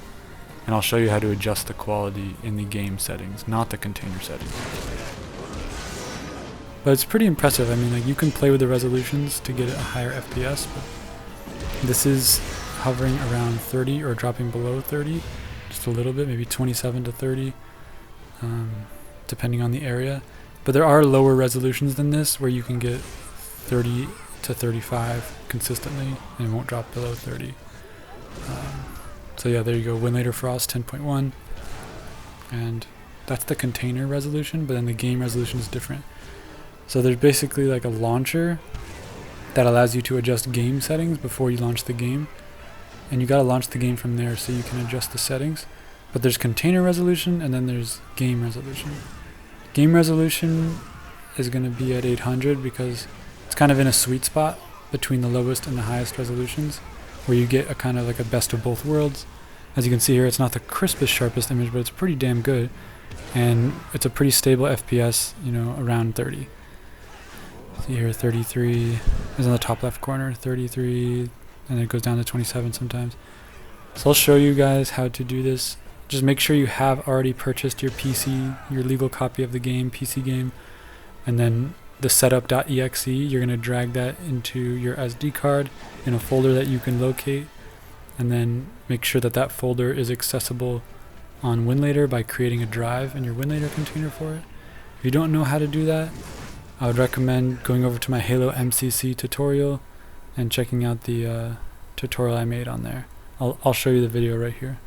And I'll show you how to adjust the quality in the game settings, not the container settings. But it's pretty impressive. I mean, like, you can play with the resolutions to get a higher FPS, but this is hovering around 30 or dropping below 30, just a little bit, maybe 27 to 30, depending on the area. But there are lower resolutions than this where you can get 30 to 35 consistently and it won't drop below 30. So yeah, there you go, WinLater Frost 10.1, and that's the container resolution, but then the game resolution is different. So there's basically like a launcher that allows you to adjust game settings before you launch the game, and you gotta launch the game from there so you can adjust the settings. But there's container resolution and then there's game resolution. Game resolution is going to be at 800 because it's kind of in a sweet spot between the lowest and the highest resolutions, where you get a kind of like a best of both worlds. As you can see here, it's not the crispest, sharpest image, but it's pretty damn good, and it's a pretty stable FPS, you know, around 30. See here, 33 is in the top left corner, 33, and it goes down to 27 sometimes. So I'll show you guys how to do this. Just make sure you have already purchased your PC, your legal copy of the game, PC game, and then the setup.exe, you're going to drag that into your SD card in a folder that you can locate, and then make sure that that folder is accessible on WinLater by creating a drive in your WinLater container for it. If you don't know how to do that, I would recommend going over to my Halo MCC tutorial and checking out the tutorial I made on there. I'll show you the video right here.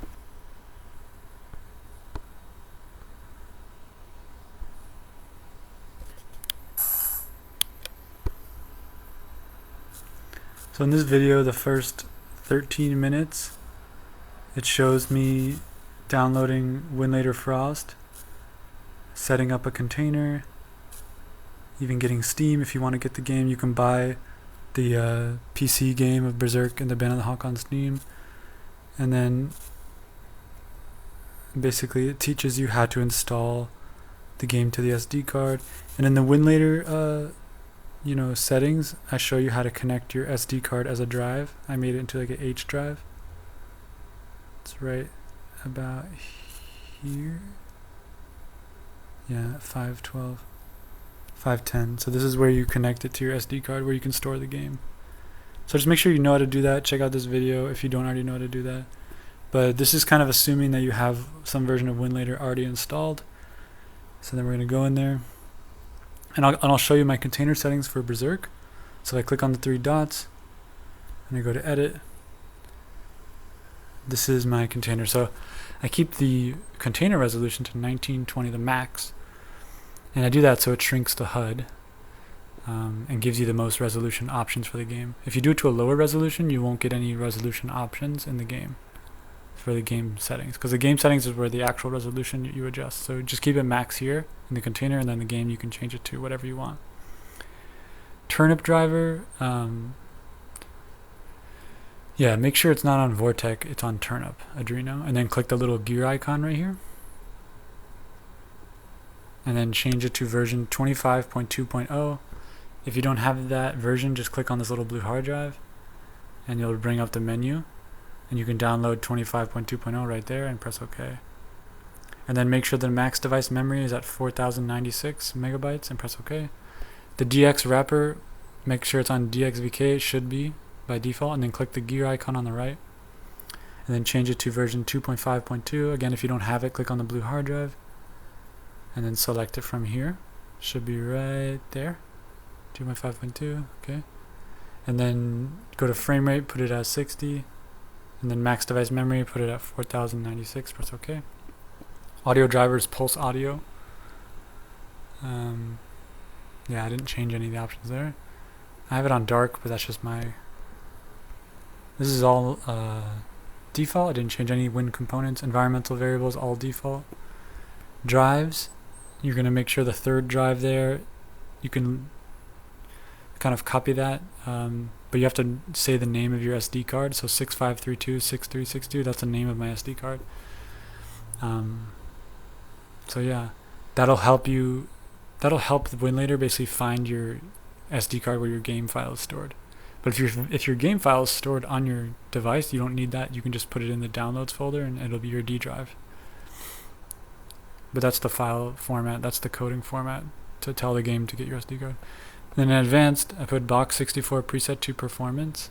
So in this video, the first 13 minutes, it shows me downloading WinLater Frost, setting up a container, even getting Steam. If you want to get the game, you can buy the PC game of Berserk and the Band of the Hawk on Steam. And then basically it teaches you how to install the game to the SD card. And in the WinLater settings, I show you how to connect your SD card as a drive. I made it into like an H drive. It's right about here. Yeah, 512, 510. So this is where you connect it to your SD card, where you can store the game. So just make sure you know how to do that. Check out this video if you don't already know how to do that. But this is kind of assuming that you have some version of WinLater already installed. So then we're going to go in there. And I'll show you my container settings for Berserk. So if I click on the three dots and I go to edit, this is my container. So I keep the container resolution to 1920, the max. And I do that so it shrinks the HUD and gives you the most resolution options for the game. If you do it to a lower resolution, you won't get any resolution options in the game for the game settings, because the game settings is where the actual resolution you adjust. So just keep it max here in the container, and then the game you can change it to whatever you want. Turnip driver, yeah, make sure it's not on Vortec, it's on Turnip Adreno, and then click the little gear icon right here, and then change it to version 25.2.0. If you don't have that version, just click on this little blue hard drive and it'll bring up the menu, and you can download 25.2.0 right there and press OK. And then make sure the max device memory is at 4096 megabytes and press OK. The DX wrapper, make sure it's on DXVK, it should be by default, and then click the gear icon on the right. And then change it to version 2.5.2. Again, if you don't have it, click on the blue hard drive and then select it from here. Should be right there. 2.5.2, okay. And then go to frame rate, put it at 60. And then max device memory, put it at 4096, press OK. Audio drivers, pulse audio. Yeah, I didn't change any of the options there. I have it on dark, but that's just my... This is all default. I didn't change any Win components. Environmental variables, all default. Drives, you're going to make sure the third drive there, you can kind of copy that, but you have to say the name of your SD card. So 65326362, that's the name of my SD card. So yeah, that'll help the WinLater basically find your SD card where your game file is stored. But if your game file is stored on your device, you don't need that. You can just put it in the downloads folder and it'll be your D drive. But that's the file format, that's the coding format to tell the game to get your SD card. Then in advanced, I put box 64 preset to performance.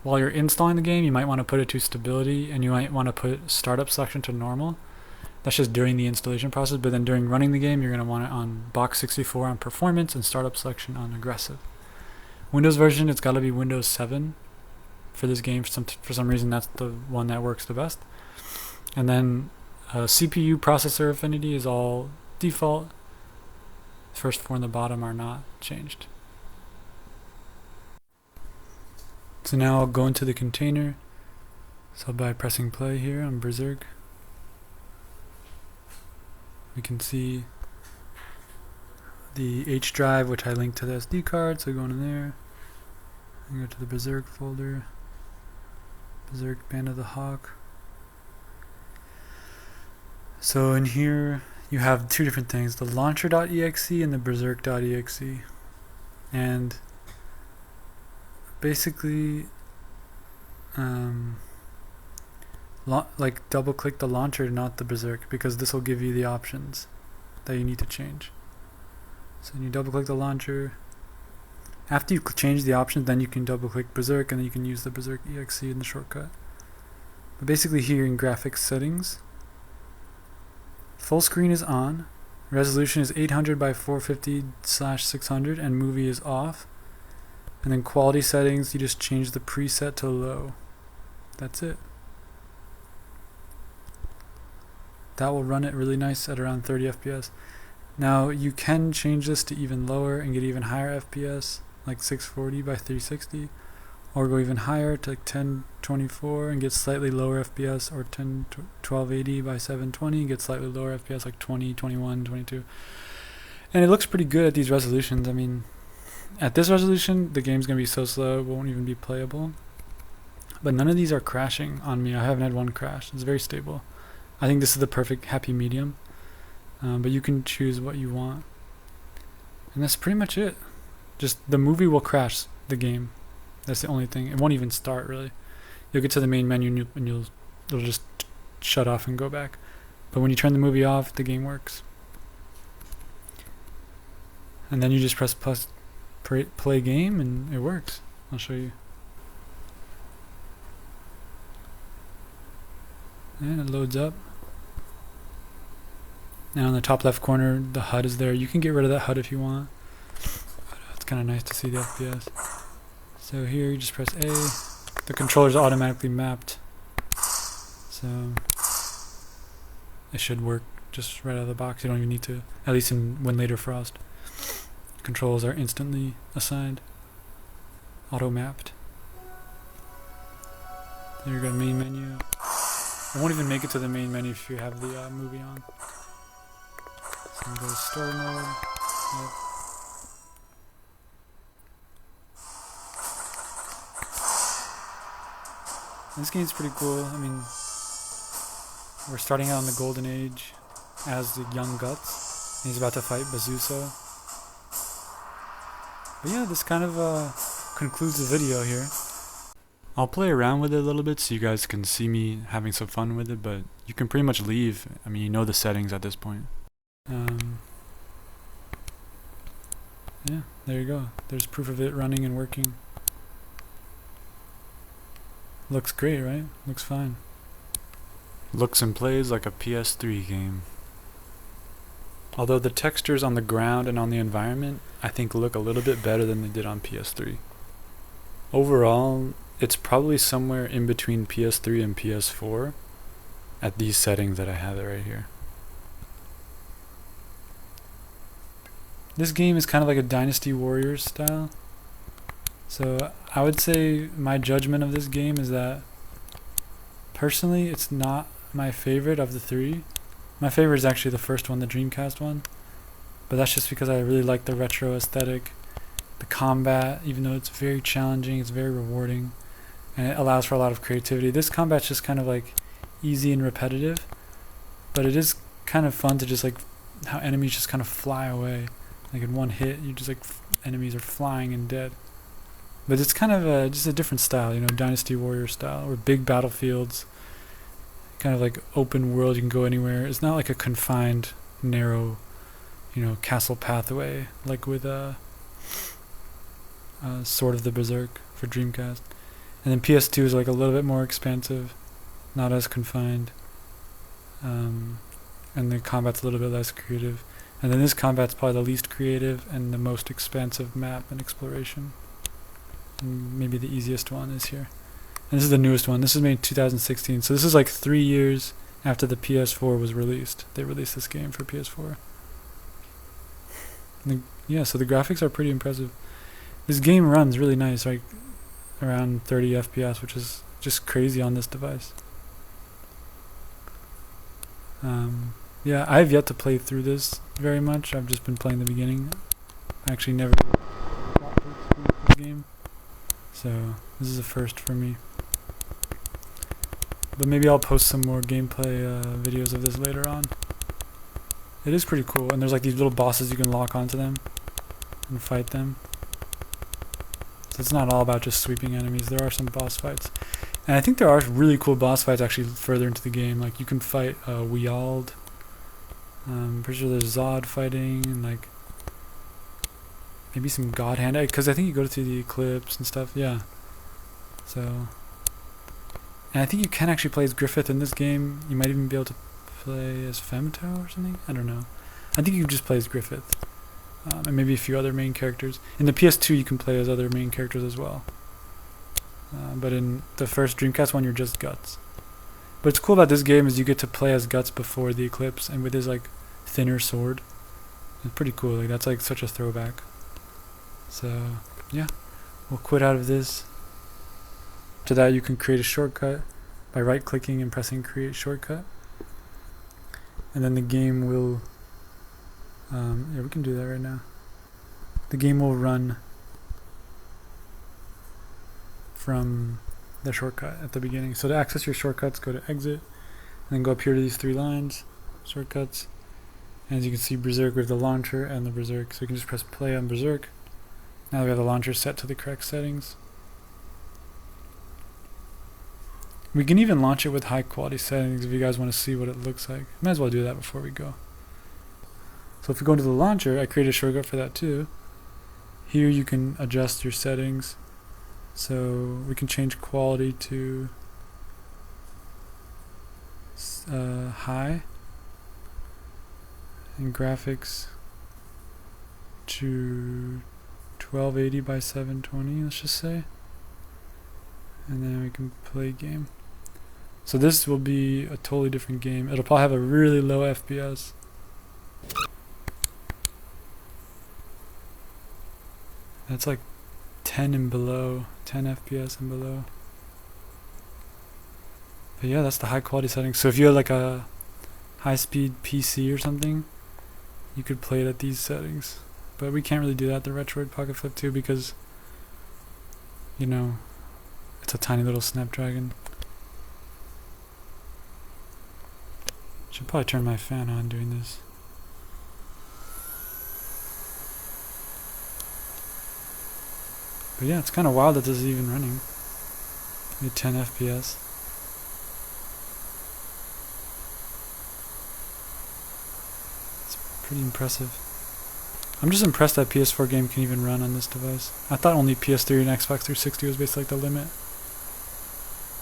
While you're installing the game, you might want to put it to stability, and you might want to put startup selection to normal. That's just during the installation process, but then during running the game, you're going to want it on box 64 on performance and startup selection on aggressive. Windows version, it's got to be Windows 7 for this game. For some reason, that's the one that works the best. And then CPU processor affinity is all default. First four on the bottom are not changed. So now I'll go into the container. So by pressing play here on Berserk, we can see the H drive, which I linked to the SD card. So go in there and go to the Berserk folder, Berserk Band of the Hawk. So in here you have two different things, the launcher.exe and the berserk.exe. and basically like double click the launcher, not the Berserk, because this will give you the options that you need to change. So you double click the launcher. After you change the options, then you can double click Berserk, and then you can use the Berserk exe in the shortcut. But basically here in graphics settings, full screen is on, resolution is 800 by 450/600, and movie is off. And then quality settings, you just change the preset to low. That's it. That will run it really nice at around 30 FPS. Now you can change this to even lower and get even higher FPS, like 640 by 360, or go even higher to like 1024 and get slightly lower FPS, or 1280 by 720 and get slightly lower FPS, like 20, 21, 22. And it looks pretty good at these resolutions. I mean, at this resolution, the game's going to be so slow, it won't even be playable. But none of these are crashing on me. I haven't had one crash. It's very stable. I think this is the perfect happy medium. But you can choose what you want. And that's pretty much it. Just the movie will crash the game. That's the only thing. It won't even start, really. You'll get to the main menu and it'll just shut off and go back. But when you turn the movie off, the game works. And then you just press play game and it works. I'll show you. And it loads up. Now in the top left corner, the HUD is there. You can get rid of that HUD if you want. It's kind of nice to see the FPS. So here you just press A. The controller's automatically mapped, so it should work just right out of the box. You don't even need to, at least in When Later Frost. Controls are instantly assigned, auto mapped. There you go, main menu. It won't even make it to the main menu if you have the movie on. So go to story mode. Yep. This game's pretty cool. I mean, we're starting out in the Golden Age as the young Guts. He's about to fight Bazuso. But yeah, this kind of concludes the video here. I'll play around with it a little bit so you guys can see me having some fun with it, but you can pretty much leave. I mean, you know the settings at this point. Yeah, there you go. There's proof of it running and working. Looks great, right? Looks fine. Looks and plays like a PS3 game. Although the textures on the ground and on the environment, I think look a little bit better than they did on PS3. Overall, it's probably somewhere in between PS3 and PS4 at these settings that I have it right here. This game is kind of like a Dynasty Warriors style. So I would say my judgment of this game is that personally it's not my favorite of the three. My favorite is actually the first one, the Dreamcast one. But that's just because I really like the retro aesthetic. The combat, even though it's very challenging, it's very rewarding. And it allows for a lot of creativity. This combat's just kind of like easy and repetitive. But it is kind of fun to just like how enemies just kind of fly away. Like in one hit, you just like enemies are flying and dead. But it's kind of just a different style, you know, Dynasty Warrior style, or big battlefields, kind of like open world, you can go anywhere. It's not like a confined, narrow, you know, castle pathway, like with Sword of the Berserk for Dreamcast. And then PS2 is like a little bit more expansive, not as confined, and the combat's a little bit less creative. And then this combat's probably the least creative and the most expansive map and exploration. And maybe the easiest one is here. And this is the newest one. This was made in 2016. So this is like 3 years after the PS4 was released. They released this game for PS4. Yeah, so the graphics are pretty impressive. This game runs really nice, like around 30 FPS, which is just crazy on this device. Yeah, I've yet to play through this very much. I've just been playing the beginning. I actually never got to experience the game. So this is a first for me. But maybe I'll post some more gameplay videos of this later on. It is pretty cool, and there's like these little bosses you can lock onto them and fight them. So it's not all about just sweeping enemies. There are some boss fights. And I think there are really cool boss fights actually further into the game. Like you can fight Weald. Pretty sure there's Zod fighting and like maybe some God Hand. Because I think you go to the Eclipse and stuff. Yeah. So. And I think you can actually play as Griffith in this game. You might even be able to play as Femto or something. I don't know. I think you can just play as Griffith. And maybe a few other main characters. In the PS2 you can play as other main characters as well. But in the first Dreamcast one you're just Guts. But what's cool about this game is you get to play as Guts before the Eclipse and with his like thinner sword. It's pretty cool. Like that's like such a throwback. So yeah, we'll quit out of this. After that you can create a shortcut by right clicking and pressing create shortcut. And then the game will yeah, we can do that right now. The game will run from the shortcut at the beginning. So to access your shortcuts, go to exit, and then go up here to these 3 lines, shortcuts. And as you can see, Berserk with the launcher and the Berserk. So you can just press play on Berserk. Now we have the launcher set to the correct settings. We can even launch it with high quality settings if you guys want to see what it looks like. Might as well do that before we go. So if we go into the launcher, I created a shortcut for that too. Here you can adjust your settings. So we can change quality to high and graphics to 1280 by 720, let's just say. And then we can play game. So this will be a totally different game. It'll probably have a really low FPS. That's like 10 and below, 10 FPS and below. But yeah, that's the high quality settings. So if you had like a high speed PC or something, you could play it at these settings. But we can't really do that, the Retroid Pocket Flip 2, because, you know, it's a tiny little Snapdragon. Should probably turn my fan on doing this. But yeah, it's kind of wild that this is even running. At 10 FPS. It's pretty impressive. I'm just impressed that PS4 game can even run on this device. I thought only PS3 and Xbox 360 was basically like the limit.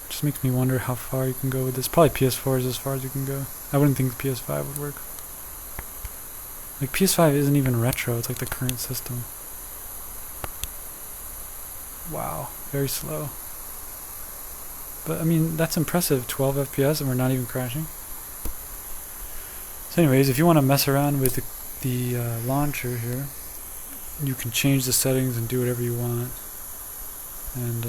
It just makes me wonder how far you can go with this. Probably PS4 is as far as you can go. I wouldn't think PS5 would work. Like PS5 isn't even retro, it's like the current system. Wow, very slow. But I mean, that's impressive, 12 FPS and we're not even crashing. So anyways, if you want to mess around with the launcher here, you can change the settings and do whatever you want. And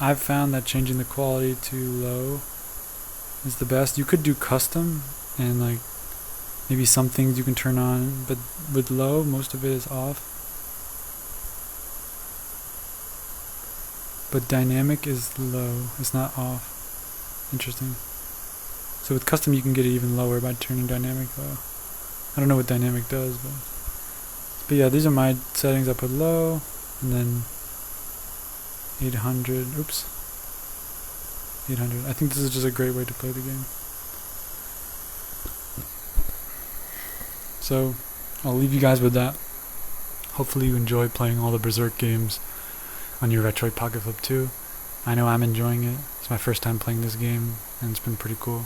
I've found that changing the quality to low is the best. You could do custom and like maybe some things you can turn on, but with low, most of it is off. But dynamic is low, it's not off. Interesting. So with custom you can get it even lower by turning dynamic low. I don't know what dynamic does, but yeah, these are my settings. I put low, and then 800, oops, 800. I think this is just a great way to play the game. So, I'll leave you guys with that. Hopefully you enjoy playing all the Berserk games on your Retroid Pocket Flip 2. I know I'm enjoying it. It's my first time playing this game, and it's been pretty cool.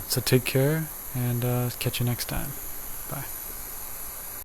So take care, and catch you next time. Bye.